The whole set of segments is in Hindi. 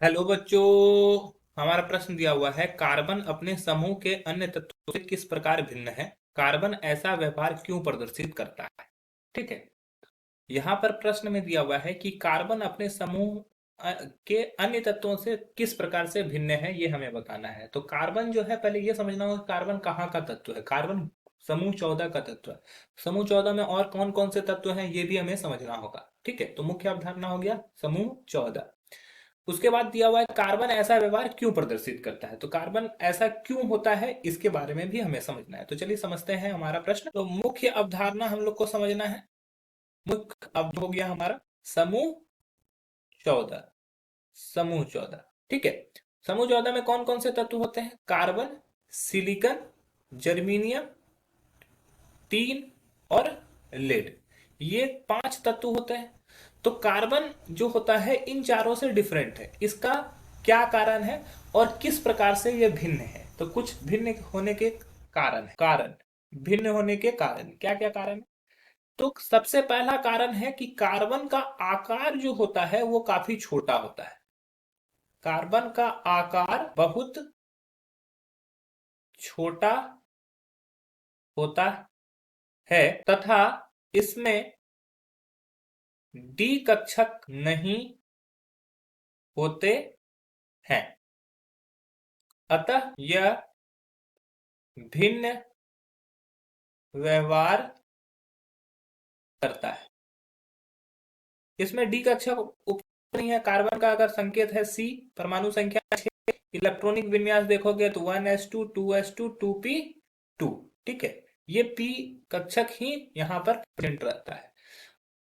हेलो बच्चों। हमारा प्रश्न दिया हुआ है, कार्बन अपने समूह के अन्य तत्वों से किस प्रकार भिन्न है। कार्बन ऐसा व्यवहार क्यों प्रदर्शित करता है। ठीक है। यहाँ पर प्रश्न में दिया हुआ है कि कार्बन अपने समूह के अन्य तत्वों से किस प्रकार से भिन्न है, ये हमें बताना है। तो कार्बन जो है, पहले ये समझना होगा कार्बन कहाँ का तत्व है। कार्बन समूह 14 का तत्व है। समूह 14 में और कौन कौन से तत्व हैं, ये भी हमें समझना होगा। ठीक है, तो मुख्य अवधारणा हो गया समूह 14। उसके बाद दिया हुआ है कार्बन ऐसा व्यवहार क्यों प्रदर्शित करता है। तो कार्बन ऐसा क्यों होता है, इसके बारे में भी हमें समझना है। तो चलिए समझते हैं हमारा प्रश्न। तो मुख्य अवधारणा हम लोग को समझना है। मुख्य अवध हो गया हमारा समूह 14। समूह 14, ठीक है। समूह 14 में कौन कौन से तत्व होते हैं। कार्बन, सिलिकन, जर्मीनियम, टीन और लेड, ये 5 तत्व होते हैं। तो कार्बन जो होता है इन चारों से डिफरेंट है। इसका क्या कारण है और किस प्रकार से ये भिन्न है। तो कुछ भिन्न होने के कारण है। भिन्न होने के कारण क्या क्या कारण है। तो सबसे पहला कारण है कि कार्बन का आकार जो होता है वो काफी छोटा होता है। कार्बन का आकार बहुत छोटा होता है तथा इसमें डी कक्षक नहीं होते हैं। अतः यह भिन्न व्यवहार करता है। इसमें डी कक्षक उपलब्ध नहीं है। कार्बन का अगर संकेत है सी, परमाणु संख्या 6, इलेक्ट्रॉनिक विन्यास देखोगे तो 1s2 2s2 2p2। ठीक है, ये p कक्षक ही यहाँ पर प्रेजेंट रहता है।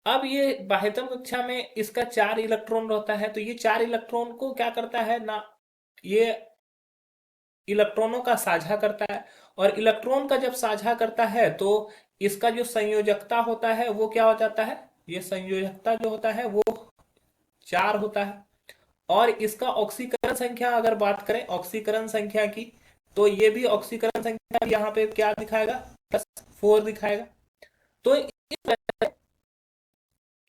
अब ये बाह्यतम कक्षा में इसका 4 इलेक्ट्रॉन रहता है। तो ये 4 इलेक्ट्रॉन को क्या करता है ना, ये इलेक्ट्रॉनों का साझा करता है। और इलेक्ट्रॉन का जब साझा करता है तो इसका जो संयोजकता होता है वो क्या हो जाता है। ये संयोजकता जो होता है वो 4 होता है। और इसका ऑक्सीकरण संख्या अगर बात करें ऑक्सीकरण संख्या की, तो ये भी ऑक्सीकरण संख्या यहाँ पे क्या दिखाएगा, +4 दिखाएगा। तो इस तरह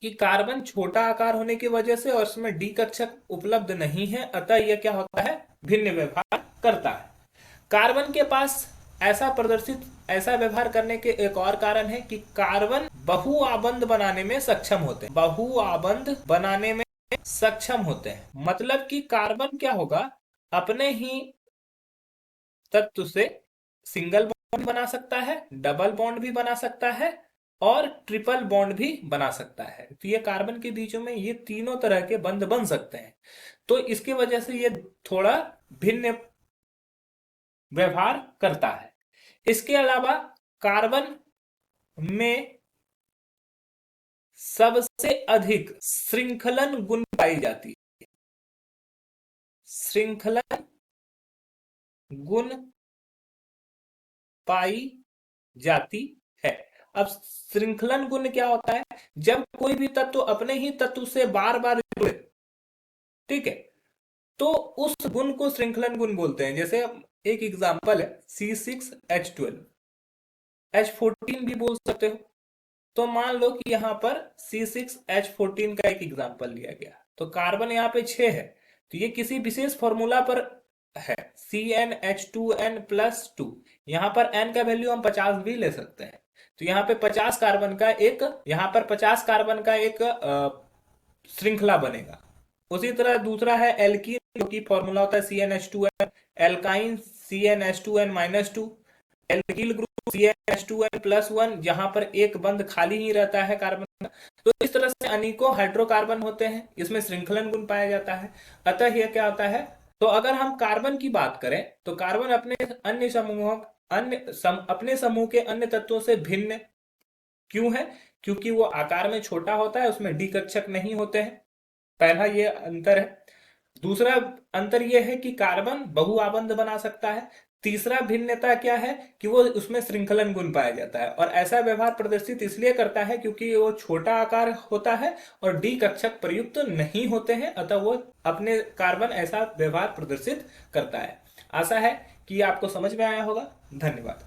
कि कार्बन छोटा आकार होने की वजह से और इसमें डी कक्षक उपलब्ध नहीं है, अतः यह क्या होता है, भिन्न व्यवहार करता है। कार्बन के पास ऐसा व्यवहार करने के एक और कारण है कि कार्बन बहुआबंध बनाने में सक्षम होते हैं। बहुआबंध बनाने में सक्षम होते हैं मतलब कि कार्बन क्या होगा, अपने ही तत्व से सिंगल बॉन्ड बना सकता है, डबल बॉन्ड भी बना सकता है और ट्रिपल बॉन्ड भी बना सकता है। तो ये कार्बन के बीचों में ये तीनों तरह के बंध बन सकते हैं। तो इसकी वजह से ये थोड़ा भिन्न व्यवहार करता है। इसके अलावा कार्बन में सबसे अधिक श्रृंखलन गुण पाई जाती है। श्रृंखलन गुण पाई जाती है। अब श्रृंखलन गुण क्या होता है, जब कोई भी तत्व अपने ही तत्व से बार बार जुड़े, ठीक है, तो उस गुण को श्रृंखलन गुण बोलते हैं। जैसे एक एग्जांपल है C6H12, H14 भी बोल सकते हो। तो मान लो कि यहाँ पर C6H14 का एक एग्जांपल लिया गया, तो कार्बन यहाँ पे 6 है। तो ये किसी विशेष फॉर्मूला पर है CnH2n+2। यहाँ पर n का वैल्यू हम 50 भी ले सकते हैं। तो यहाँ पे 50 कार्बन का एक, यहाँ पर 50 कार्बन का एक श्रृंखला बनेगा। उसी तरह दूसरा है एल्कीन, जो कि फॉर्मूला होता है CnH2n। Alkyne CnH2n-2। Alkyl group CnH2n+1, जहां पर एक बंद खाली ही रहता है कार्बन का। तो इस तरह से अनेकों हाइड्रोकार्बन होते हैं, इसमें श्रृंखलन गुण पाया जाता है। अतः यह क्या होता है, तो अगर हम कार्बन की बात करें तो कार्बन अपने समूह के अन्य तत्वों से भिन्न क्यों है, क्योंकि वो आकार में छोटा होता है, उसमें डी कक्षक नहीं होते हैं। पहला ये अंतर है। दूसरा अंतर यह है कि कार्बन बहुआबंध बना सकता है। तीसरा भिन्नता क्या है कि वो उसमें श्रृंखलन गुण पाया जाता है और ऐसा व्यवहार प्रदर्शित इसलिए करता है क्योंकि वो छोटा आकार होता है और डी कक्षक प्रयुक्त नहीं होते हैं, अतः वो अपने कार्बन ऐसा व्यवहार प्रदर्शित करता है। आशा है कि आपको समझ में आया होगा। धन्यवाद।